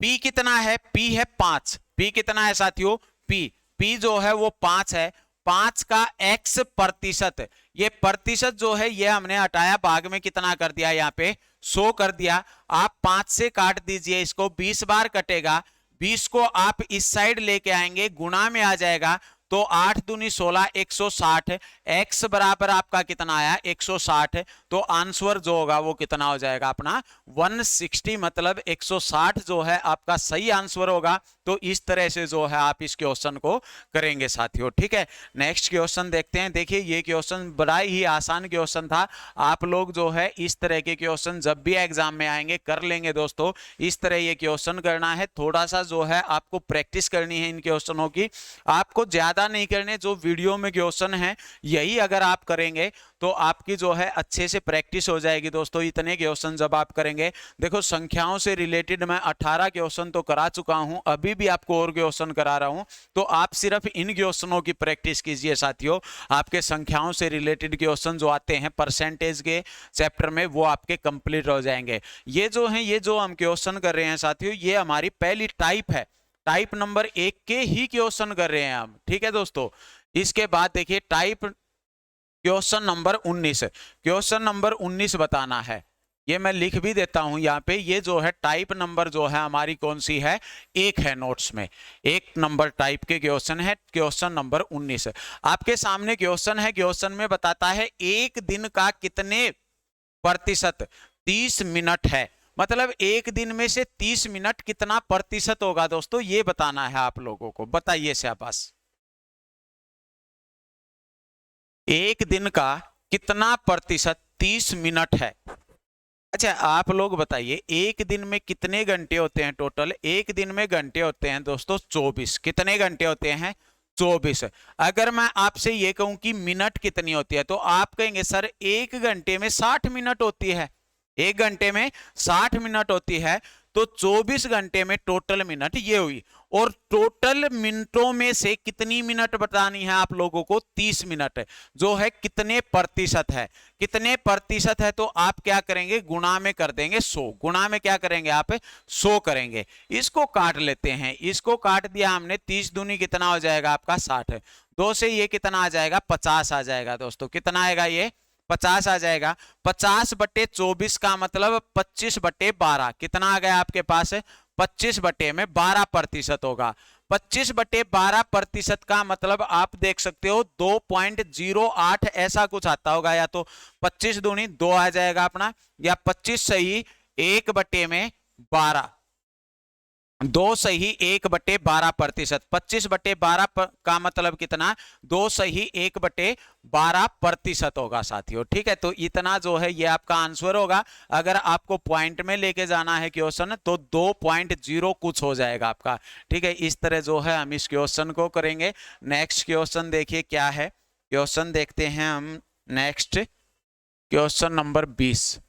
कितना है, P है 5। P कितना है साथियों, P जो है वो 5 है। 5 का x%, ये प्रतिशत जो है ये हमने हटाया, भाग में कितना कर दिया, यहाँ पे 100 कर दिया। आप 5 से काट दीजिए, इसको 20 बार कटेगा। 20 को आप इस साइड लेके आएंगे, गुणा में आ जाएगा, तो 8 दूनी 16, 160। x बराबर आपका कितना आया 160। तो आंसर जो होगा वो कितना हो जाएगा अपना 160, मतलब 160 जो है आपका सही आंसर होगा। तो इस तरह से जो है आप इस क्वेश्चन को करेंगे साथियों। ठीक है, नेक्स्ट क्वेश्चन देखते हैं। देखिए ये क्वेश्चन बड़ा ही आसान क्वेश्चन था। आप लोग जो है इस तरह के क्वेश्चन जब भी एग्जाम में आएंगे कर लेंगे दोस्तों। इस तरह ये क्वेश्चन करना है, थोड़ा सा जो है आपको प्रैक्टिस करनी है इन क्वेश्चनों की, आपको ज्यादा नहीं करने। जो वीडियो में क्वेश्चन है यही अगर आप करेंगे तो आपकी जो है अच्छे से प्रैक्टिस हो जाएगी दोस्तों। इतने क्वेश्चन जब आप करेंगे, देखो संख्याओं से रिलेटेड मैं 18 क्वेश्चन तो करा चुका हूं, अभी भी आपको और क्वेश्चन करा रहा हूं। तो आप सिर्फ इन क्वेश्चनों की प्रैक्टिस कीजिए साथियों। आपके संख्याओं से रिलेटेड क्वेश्चन जो आते हैं परसेंटेज के चैप्टर में, वो आपके कंप्लीट हो जाएंगे। ये जो है, ये जो हम क्वेश्चन कर रहे हैं साथियों, ये हमारी पहली टाइप है। टाइप नंबर 1 के ही क्वेश्चन कर रहे हैं हम। ठीक है दोस्तों, इसके बाद देखिए type question number 19। Question number 19 बताना है, ये मैं लिख भी देता हूं यहाँ पे। ये जो है टाइप नंबर जो है हमारी कौन सी है, 1 है नोट्स में। 1 नंबर टाइप के क्वेश्चन है, क्वेश्चन नंबर 19 आपके सामने क्वेश्चन है। क्वेश्चन में बताता है एक दिन का कितने प्रतिशत 30 मिनट है, मतलब एक दिन में से 30 मिनट कितना प्रतिशत होगा दोस्तों, ये बताना है आप लोगों को। बताइए शाबाश। एक दिन का कितना प्रतिशत 30 मिनट है। अच्छा आप लोग बताइए, एक दिन में कितने घंटे होते हैं टोटल। एक दिन में घंटे होते हैं दोस्तों 24। कितने घंटे होते हैं 24। अगर मैं आपसे ये कहूं कि मिनट कितनी होती है, तो आप कहेंगे सर 1 घंटे में 60 मिनट होती है। 1 घंटे में 60 मिनट होती है, तो 24 घंटे में टोटल मिनट ये हुई। और टोटल मिनटों में से कितनी मिनट बतानी है आप लोगों को, 30 मिनट जो है कितने प्रतिशत है। कितने प्रतिशत है, तो आप क्या करेंगे, गुणा में कर देंगे 100। गुणा में क्या करेंगे आप 100 करेंगे। इसको काट लेते हैं, इसको काट दिया हमने, 30 दूनी कितना हो जाएगा आपका 60। 2 से ये कितना आ जाएगा 50 आ जाएगा दोस्तों। कितना आएगा ये 50 आ जाएगा। 50/24 का मतलब 25/12। कितना आ गया आपके पास 25/12% होगा। 25/12% का मतलब आप देख सकते हो 2.08 ऐसा कुछ आता होगा, या तो 25 दूनी 2 आ जाएगा अपना, या 25 सही 1/12। 2 सही 1/12%। 25/12 का मतलब कितना, 2 सही 1/12% होगा साथियों। ठीक है, तो इतना जो है ये आपका आंसर होगा। अगर आपको पॉइंट में लेके जाना है क्वेश्चन तो 2.0 कुछ हो जाएगा आपका। ठीक है, इस तरह जो है हम इस क्वेश्चन को करेंगे। नेक्स्ट क्वेश्चन देखिए क्या है, क्वेश्चन देखते हैं हम next. Question number 20।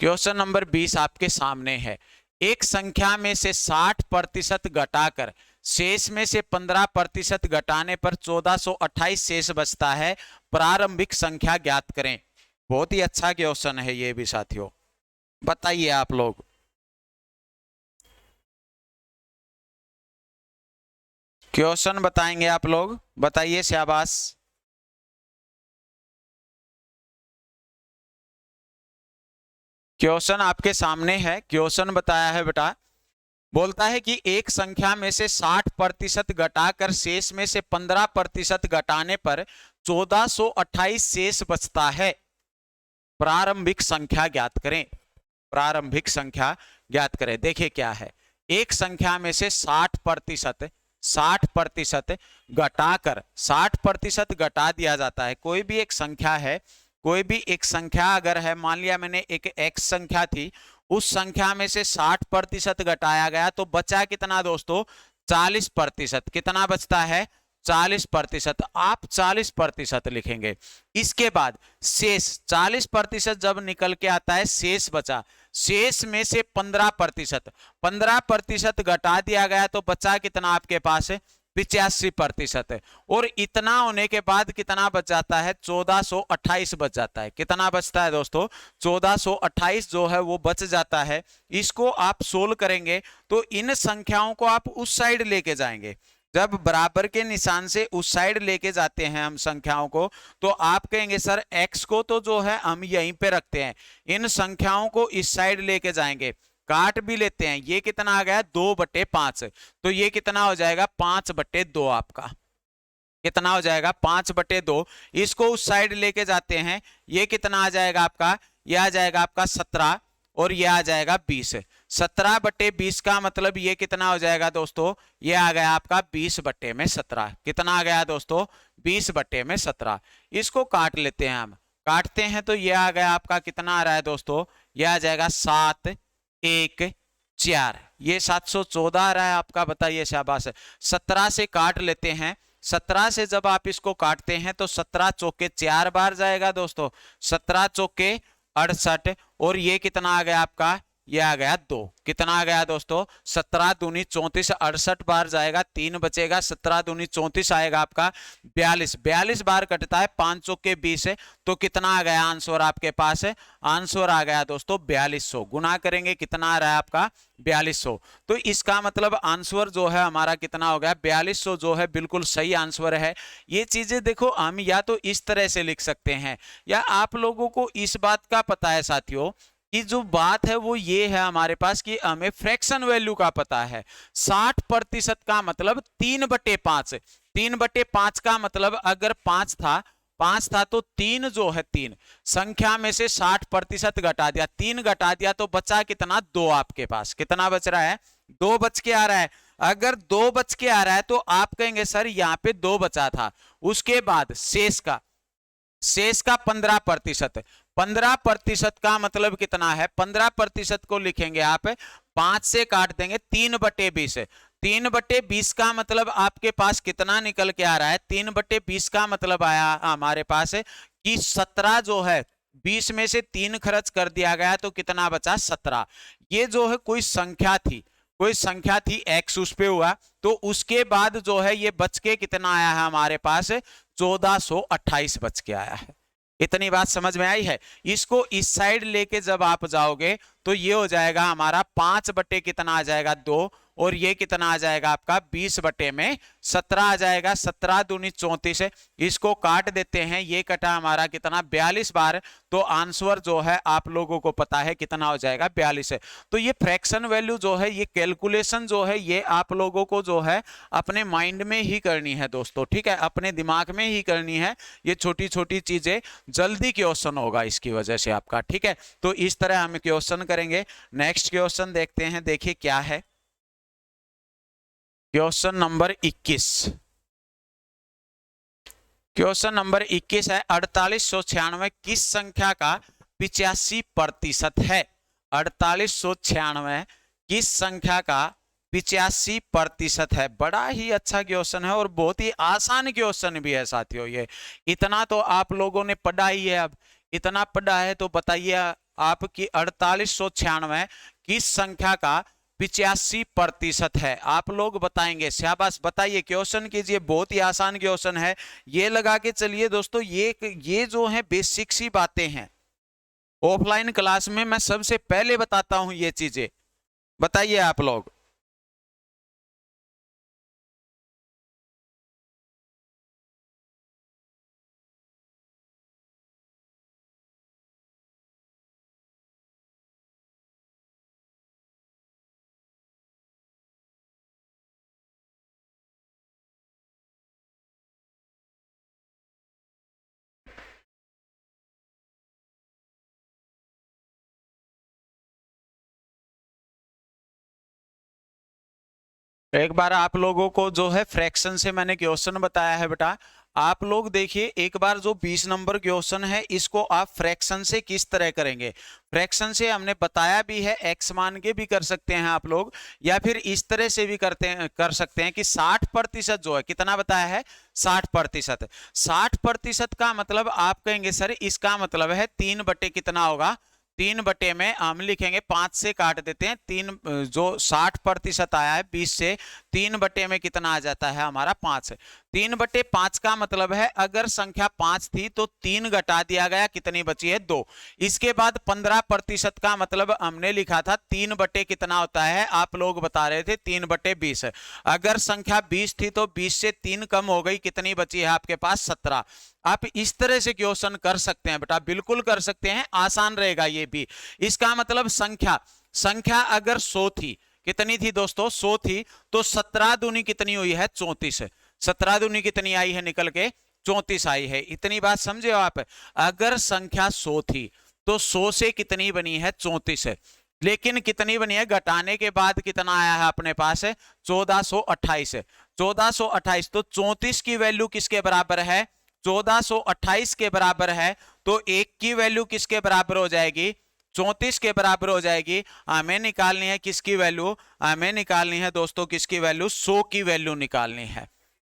Question number 20 आपके सामने है। एक संख्या में से 60% घटाकर शेष में से 15% घटाने पर 1428 शेष बचता है, प्रारंभिक संख्या ज्ञात करें। बहुत ही अच्छा क्वेश्चन है ये भी साथियों। बताइए आप लोग, क्वेश्चन बताएंगे आप लोग, बताइए शाबाश। क्वेश्चन आपके सामने है, क्वेश्चन बताया है बेटा, बोलता है कि एक संख्या में से 60% घटाकर शेष में से 15% घटाने पर 1428 शेष बचता है। प्रारंभिक संख्या ज्ञात करें। प्रारंभिक संख्या ज्ञात करें। देखिए क्या है, एक संख्या में से 60% घटाकर 60% घटा दिया जाता है। कोई भी एक संख्या है, कोई भी एक संख्या अगर है, मान लिया मैंने एक x संख्या थी, उस संख्या में से 60% घटाया गया तो बचा कितना दोस्तों? 40%। कितना बचता है? 40%। आप 40% लिखेंगे। इसके बाद शेष 40% जब निकल के आता है, शेष बचा, शेष में से 15% घटा दिया गया तो बचा कितना आपके पास? 85%। और इतना होने के बाद कितना बच जाता है? 1428 बच जाता है। कितना बचता है दोस्तों? 1428 जो है वो बच जाता है। इसको आप सोल्व करेंगे तो इन संख्याओं को आप उस साइड लेके जाएंगे। जब बराबर के निशान से उस साइड लेके जाते हैं हम संख्याओं को, तो आप कहेंगे सर x को तो जो है हम यहीं पे रखते हैं, इन संख्याओं को इस साइड लेके जाएंगे, काट भी लेते हैं। ये कितना आ गया? 2/5। तो ये कितना हो जाएगा? 5/2 आपका। कितना हो जाएगा? 5/2। इसको उस साइड लेके जाते हैं, ये कितना आ जाएगा आपका? ये आ जाएगा आपका 17 और ये आ जाएगा 20। 17/20 का मतलब ये कितना हो जाएगा दोस्तों? ये आ गया आपका 20/17। कितना आ गया दोस्तों? 20/17। इसको काट लेते हैं हम, काटते हैं तो ये आ गया आपका, कितना आ रहा है दोस्तों? ये आ जाएगा 7 1 4। ये 714 आ रहा है आपका। बताइए, शाबाश। 17 से काट लेते हैं। 17 से जब आप इसको काटते हैं तो 17 चौके 4 बार जाएगा दोस्तों, 17 चौके 68। और ये कितना आ गया आपका? ये आ गया 2। कितना आ गया दोस्तों? 17 दूनी 34, 68 बार जाएगा, 3 बचेगा। 17 दूनी 34 आएगा आपका 42। 42 बार कटता है, 5 चौके 20 है। तो कितना आ गया आंसर आपके पास? आंसर आ गया दोस्तों 4200। गुना करेंगे, कितना आ रहा है आपका? 4200। तो इसका मतलब आंसर जो है हमारा कितना हो गया? 4200 जो है बिल्कुल सही आंसर है। ये चीजें देखो, हम या तो इस तरह से लिख सकते हैं, या आप लोगों को इस बात का पता है साथियों कि जो बात है वो ये है हमारे पास कि हमें फ्रैक्शन वैल्यू का पता है। 60% का मतलब 3/5। 3/5 का मतलब अगर 5 था, 5 था तो 3 जो है 3 संख्या में से 60% घटा दिया, 3 घटा दिया तो बचा कितना? 2 आपके पास। कितना बच रहा है? 2 बच के आ रहा है। अगर 2 बच के आ रहा है तो आप कहेंगे सर यहाँ पे 2 बचा था, उसके बाद शेष का 15%। 15% का मतलब कितना है? 15% को लिखेंगे आप 5 से काट देंगे, 3/20। 3/20 का मतलब आपके पास कितना निकल के आ रहा है? 3/20 का मतलब आया हमारे पास कि 17 जो है, 20 में से 3 खर्च कर दिया गया तो कितना बचा? 17। ये जो है कोई संख्या थी, कोई संख्या थी x उस पे हुआ, तो उसके बाद जो है ये बच के कितना आया है हमारे पास? 1428 बच के आया है। इतनी बात समझ में आई है? इसको इस साइड लेके जब आप जाओगे तो ये हो जाएगा हमारा 5 बटे कितना आ जाएगा? 2। और ये कितना आ जाएगा आपका? 20/17 आ जाएगा। 17 दूनी 34 है। इसको काट देते हैं, ये कटा हमारा कितना? 42 बार। तो आंसर जो है आप लोगों को पता है कितना हो जाएगा? 42 है। तो ये फ्रैक्शन वैल्यू जो है, ये कैलकुलेशन जो है, ये आप लोगों को जो है अपने माइंड में ही करनी है दोस्तों, ठीक है? अपने दिमाग में ही करनी है। ये छोटी छोटी चीजें जल्दी क्वेश्चन होगा इसकी वजह से आपका, ठीक है? तो इस तरह हम क्वेश्चन करेंगे। नेक्स्ट क्वेश्चन देखते हैं, देखिए क्या है। Question number 21। क्वेश्चन नंबर 21 है, 4896 किस संख्या का 85% है? 4896 किस संख्या का 85% है? बड़ा ही अच्छा क्वेश्चन है और बहुत ही आसान क्वेश्चन भी है साथियों। ये इतना तो आप लोगों ने पढ़ा ही है, अब इतना पढ़ा है तो बताइए आपकी 4896 किस संख्या का 85% है? आप लोग बताएंगे। शाबाश, बताइए, क्वेश्चन कीजिए। बहुत ही आसान क्वेश्चन है, ये लगा के चलिए दोस्तों। ये जो है बेसिक सी बातें हैं, ऑफलाइन क्लास में मैं सबसे पहले बताता हूं ये चीजें। बताइए आप लोग। एक बार आप लोगों को जो है फ्रैक्शन से मैंने क्वेश्चन बताया है बेटा, आप लोग देखिए एक बार जो 20 नंबर क्वेश्चन है इसको आप फ्रैक्शन से किस तरह करेंगे। फ्रैक्शन से हमने बताया भी है, एक्स मान के भी कर सकते हैं आप लोग, या फिर इस तरह से भी कर सकते हैं कि 60% जो है, कितना बताया है 60%। 60% का मतलब आप कहेंगे सर इसका मतलब है 3 बटे कितना होगा, 3 बटे में हम लिखेंगे 5 से काट देते हैं, 3 जो 60% आया है 20 से, 3 बटे में कितना आ जाता है हमारा 5। 3/5 का मतलब है अगर संख्या 5 थी तो 3 घटा दिया गया, कितनी बची है 2। इसके बाद 15% का मतलब हमने लिखा था 3 बटे कितना होता है, आप लोग बता रहे थे 3/20। अगर संख्या 20 थी तो 20 से 3 कम हो गई, कितनी बची है आपके पास 17। आप इस तरह से क्वेश्चन कर सकते हैं बेटा, बिल्कुल कर सकते हैं, आसान रहेगा ये भी। इसका मतलब संख्या अगर 100 थी, कितनी थी दोस्तों 100 थी, तो 17 दूनी कितनी हुई है 34। 17 दूनी कितनी आई है निकल के 34 आई है। इतनी बात समझे आप। अगर संख्या 100 थी तो 100 से कितनी बनी है 34, लेकिन कितनी बनी है घटाने के बाद कितना आया है अपने पास 1428। 1428 तो 34 की वैल्यू किसके बराबर है 1428 के बराबर है, तो 1 की वैल्यू किसके बराबर हो जाएगी 34 के बराबर हो जाएगी। हमें निकालनी है किसकी वैल्यू, हमें निकालनी है दोस्तों किसकी वैल्यू 100 की वैल्यू निकालनी है।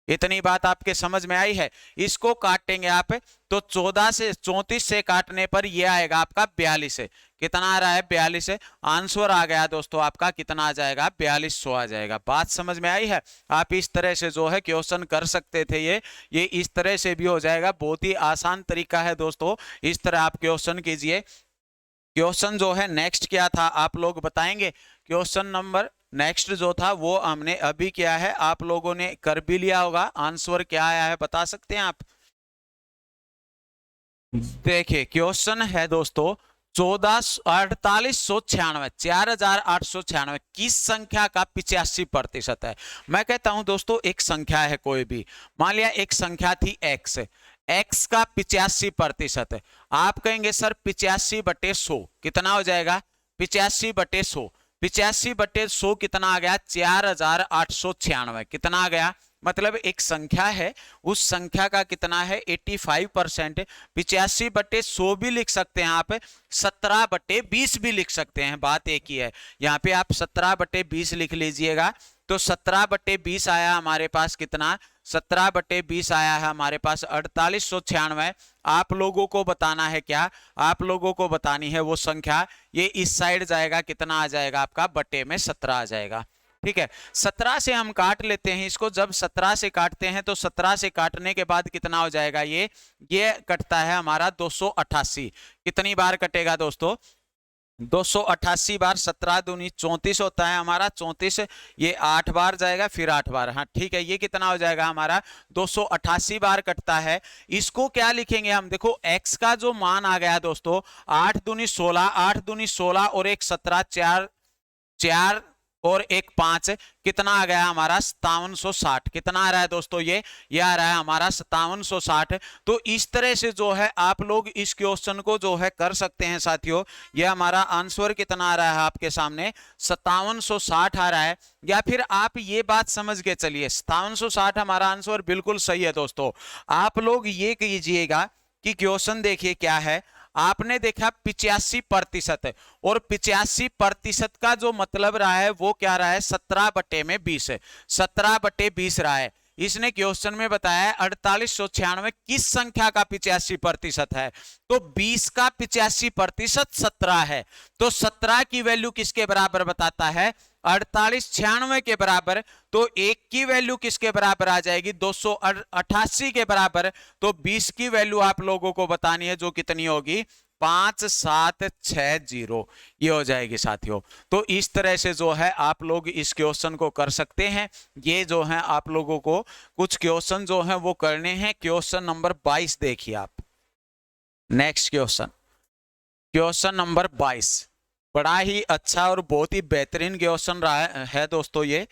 इतनी बात आपके समझ में आई है। इसको काटेंगे आप तो 14 से 34 से काटने पर यह आएगा आपका 42। कितना आ रहा है 42। आंसर आ गया दोस्तों आपका कितना आ जाएगा 4200 आ जाएगा। बात समझ में आई है। आप इस तरह से जो है क्वेश्चन कर सकते थे, ये इस तरह से भी हो जाएगा। बहुत ही आसान तरीका है दोस्तों, इस तरह आप क्वेश्चन कीजिए। क्वेश्चन जो है नेक्स्ट क्या था आप लोग बताएंगे। क्वेश्चन नंबर नेक्स्ट जो था वो हमने अभी क्या है, आप लोगों ने कर भी लिया होगा। आंसर क्या आया है बता सकते हैं आप। देखिए क्वेश्चन है दोस्तों 4896 किस संख्या का 85% है। मैं कहता हूं दोस्तों एक संख्या है कोई भी, मान लिया एक संख्या थी x का 85%। आप कहेंगे सर 85/100 कितना हो जाएगा 85/100। 85/100 कितना आ गया 4896। कितना आ गया, मतलब एक संख्या है, उस संख्या का कितना है 85%। 85/100 भी लिख सकते हैं आप, 17/20 भी लिख सकते हैं, बात एक ही है। यहाँ पे आप 17/20 लिख लीजिएगा तो 17/20 आया हमारे पास कितना 17/20 आया है हमारे पास 4896। आप लोगों को बताना है क्या, आप लोगों को बतानी है वो संख्या, ये इस साइड जाएगा, कितना आ जाएगा आपका बटे में 17 आ जाएगा। ठीक है 17 से हम काट लेते हैं इसको। जब 17 से काटते हैं तो 17 से काटने के बाद कितना हो जाएगा, ये कटता है हमारा 288। कितनी बार कटेगा दोस्तों 288 बार। 17 दूनी 34 होता है हमारा 34, ये 8 बार जाएगा फिर 8 बार। हाँ ठीक है, ये कितना हो जाएगा हमारा 288 बार कटता है। इसको क्या लिखेंगे हम, देखो x का जो मान आ गया दोस्तों 8 दूनी 16, 8 दूनी 16 और एक 17, 4 और एक 5, कितना आ गया हमारा 5760। कितना आ रहा है दोस्तों, ये आ रहा है हमारा 5760। तो इस तरह से जो है आप लोग इस क्वेश्चन को जो है कर सकते हैं साथियों। ये हमारा आंसर कितना आ रहा है आपके सामने 5760 आ रहा है। या फिर आप ये बात समझ के चलिए 5760 हमारा आंसर बिल्कुल सही है दोस्तों। आप लोग ये कीजिएगा कि क्वेश्चन देखिए क्या है, आपने देखा 85% और 85% का जो मतलब रहा है वो क्या रहा है 17/20 है, 17/20 रहा है। इसने क्वेश्चन में बताया है 4896 किस संख्या का 85% है, तो 20 का 85% 17 है। तो 17 की वैल्यू किसके बराबर बताता है 4896 के बराबर। तो 1 की वैल्यू किसके बराबर आ जाएगी 288 के बराबर। तो 20 की वैल्यू आप लोगों को बतानी है जो कितनी होगी 5760 ये हो जाएगी साथियों। तो इस तरह से जो है आप लोग इस क्वेश्चन को कर सकते हैं। ये जो है आप लोगों को कुछ क्वेश्चन जो है वो करने हैं। क्वेश्चन नंबर 22 देखिए आप। नेक्स्ट क्वेश्चन नंबर 22 बड़ा ही अच्छा और बहुत ही बेहतरीन क्वेश्चन रहा है दोस्तों। ये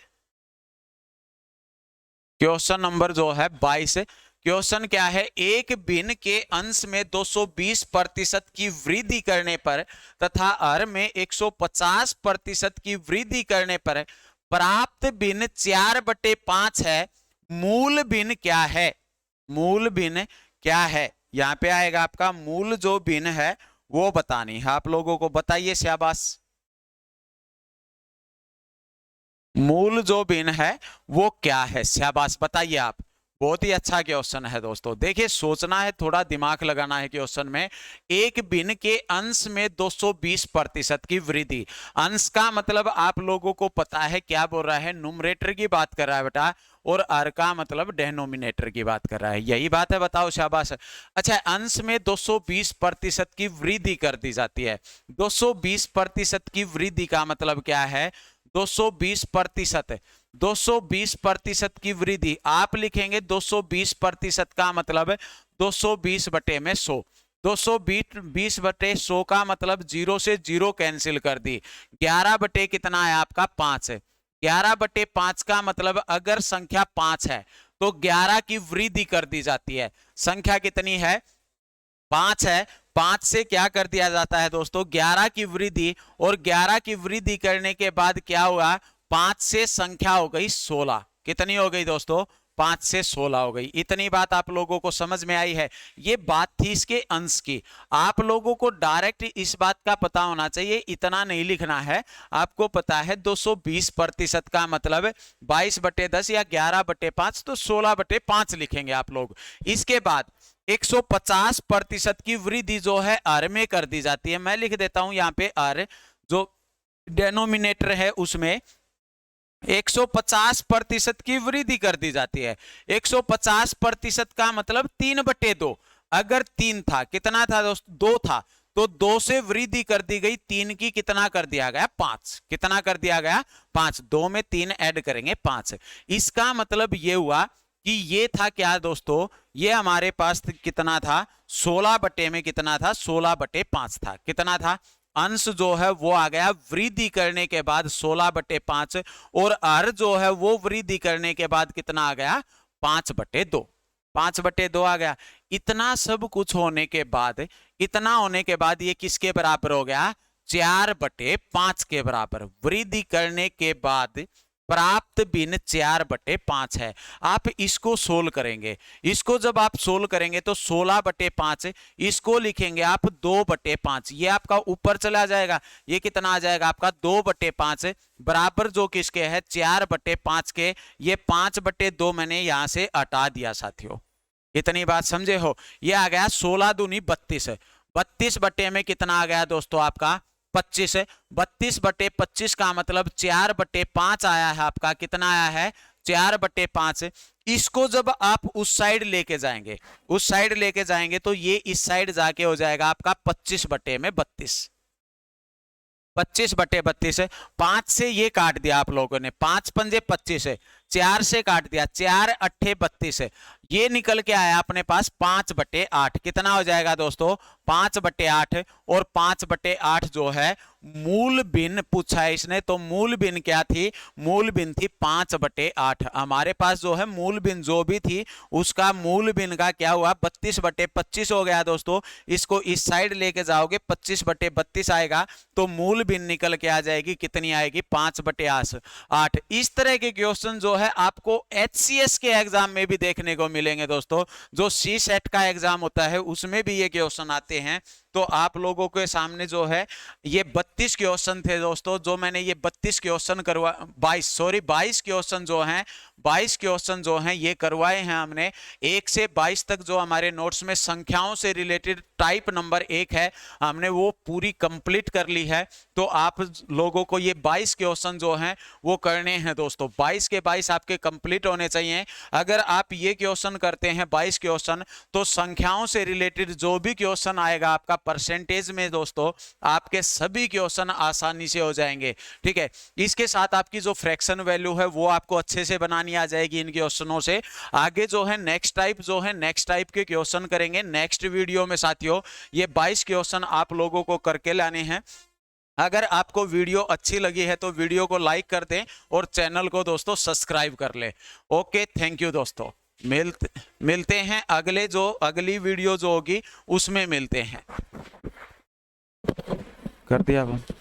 क्वेश्चन नंबर जो है 22, क्वेश्चन क्या है, एक भिन्न के अंश में 220% की वृद्धि करने पर तथा हर में 150% की वृद्धि करने पर प्राप्त भिन्न 4/5 है, मूल भिन्न क्या है? मूल भिन्न क्या है? यहां पे आएगा आपका मूल जो भिन्न है वो बतानी है आप लोगों को। बताइए शाबाश। मूल जो भिन्न है वो क्या है? शाबाश बताइए आप। बहुत ही अच्छा क्वेश्चन है दोस्तों। देखिए सोचना है, थोड़ा दिमाग लगाना है क्वेश्चन में। एक भिन्न के अंश में 220% की वृद्धि। अंश का मतलब आप लोगों को पता है क्या बोल रहा है, न्यूमरेटर की बात कर रहा है बेटा, और अर का मतलब डेनोमिनेटर की बात कर रहा है। यही बात है, बताओ शाबाश। अच्छा, अंश में 220% की वृद्धि कर दी जाती है। 220% की वृद्धि का मतलब क्या है? 220%, 220% की वृद्धि। आप लिखेंगे 220% का मतलब 220/100। 220/100 का मतलब 0 से 0 कैंसिल कर दी। 11 बटे कितना है आपका? 5 है। 11/5 का मतलब अगर संख्या 5 है तो 11 की वृद्धि कर दी जाती है। संख्या कितनी है? 5 है। 5 से क्या कर दिया जाता है दोस्तों? 11 की वृद्धि। और 11 की वृद्धि करने के बाद क्या हुआ? 5 से संख्या हो गई 16। कितनी हो गई दोस्तों? 5 से 16 हो गई। इतनी बात आप लोगों को समझ में आई है? ये बात थी इसके अंश की। आप लोगों को डायरेक्ट इस बात का पता होना चाहिए, इतना नहीं लिखना है। आपको पता है 220% का मतलब 22/10 या 11/5, तो 16/5 लिखेंगे आप लोग। इसके बाद 150% की वृद्धि जो है आर में कर दी जाती है। मैं लिख देता हूं यहां पे आर, जो डेनोमिनेटर है उसमें 150% की वृद्धि कर दी जाती है। 150% का मतलब 3/2। अगर 3 था, कितना था दोस्त? 2 था, तो 2 से वृद्धि कर दी गई 3 की, कितना कर दिया गया? 5। कितना कर दिया गया? 5। 2 में 3 ऐड करेंगे 5। इसका मतलब ये हुआ कि ये था क्या दोस्तों? ये हमारे पास कितना था? 16 में कितना था? 16/5 था। कितना था? अंश जो है वो आ गया वृद्धि करने के बाद 16/5, और अर जो है वो वृद्धि करने के बाद कितना आ गया? 5/2। 5/2 आ गया। इतना सब कुछ होने के बाद, इतना होने के बाद ये किसके बराबर हो गया? 4/5 के बराबर। वृद्धि करने के बाद प्राप्त भिन्न 4/5 है। आप इसको सोल्व करेंगे। इसको जब आप सोल्व करेंगे तो 16/5, इसको लिखेंगे आप 2/5। ये आपका ऊपर चला जाएगा। ये कितना आ जाएगा आपका? 2/5 बराबर जो किसके है? 4/5 के। ये 5/2 मैंने यहां से हटा दिया साथियों। इतनी बात समझे हो? ये आ गया 16 दूनी 32। 32 बटे में कितना आ गया दोस्तों आपका? 25 है। 32/25 का मतलब 4/5 आया है आपका। कितना आया है? 4/5। इसको जब आप उस साइड लेके जाएंगे, उस साइड लेके जाएंगे तो ये इस साइड जाके हो जाएगा आपका 25/32। 25/32 है। 5 से ये काट दिया आप लोगों ने, 5 पंजे 25 है। 4 से काट दिया, 4 अट्ठे 32 है। ये निकल के आया अपने पास 5/8। कितना हो जाएगा दोस्तों? 5/8। और 5/8 जो है मूल भिन्न पूछा है इसने, तो मूल भिन्न क्या थी? मूल भिन्न थी 5/8। हमारे पास जो है मूल भिन्न जो भी थी उसका मूल भिन्न का क्या हुआ? 32/25 हो गया दोस्तों। इसको इस साइड लेके जाओगे 25/32 आएगा, तो मूल भिन्न निकल के आ जाएगी। कितनी आएगी? 5/8। इस तरह के क्वेश्चन जो है आपको HCS के एग्जाम में भी देखने को मिलेंगे दोस्तों। जो CSET का एग्जाम होता है उसमें भी ये क्वेश्चन आते हैं। तो आप लोगों के सामने जो है ये 32 क्वेश्चन थे दोस्तों, जो मैंने ये 32 क्वेश्चन 22 क्वेश्चन जो हैं, 22 क्वेश्चन जो हैं ये करवाए हैं हमने। 1 से 22 तक जो हमारे नोट्स में संख्याओं से रिलेटेड टाइप नंबर 1 है, हमने वो पूरी कंप्लीट कर ली है। तो आप लोगों को ये 22 क्वेश्चन जो हैं वो करने हैं दोस्तों। 22 के 22 आपके कंप्लीट होने चाहिए। अगर आप ये क्वेश्चन करते हैं 22 क्वेश्चन, तो संख्याओं से रिलेटेड जो भी क्वेश्चन आएगा आपका परसेंटेज में दोस्तों, आपके सभी क्वेश्चन आसानी से हो जाएंगे। ठीक है, इसके साथ आपकी जो फ्रैक्शन वैल्यू है वो आपको अच्छे से बनानी आ जाएगी इन क्वेश्चनों से। आगे जो है नेक्स्ट टाइप के क्वेश्चन करेंगे नेक्स्ट वीडियो में साथियों। ये 22 क्वेश्चन आप लोगों को करके लाने हैं। अगर आपको वीडियो अच्छी लगी है तो वीडियो को लाइक कर दें और चैनल को दोस्तों सब्सक्राइब कर लें। ओके, थैंक यू दोस्तों। मिलते हैं अगली वीडियो जो होगी उसमें मिलते हैं। कर दिया बंद।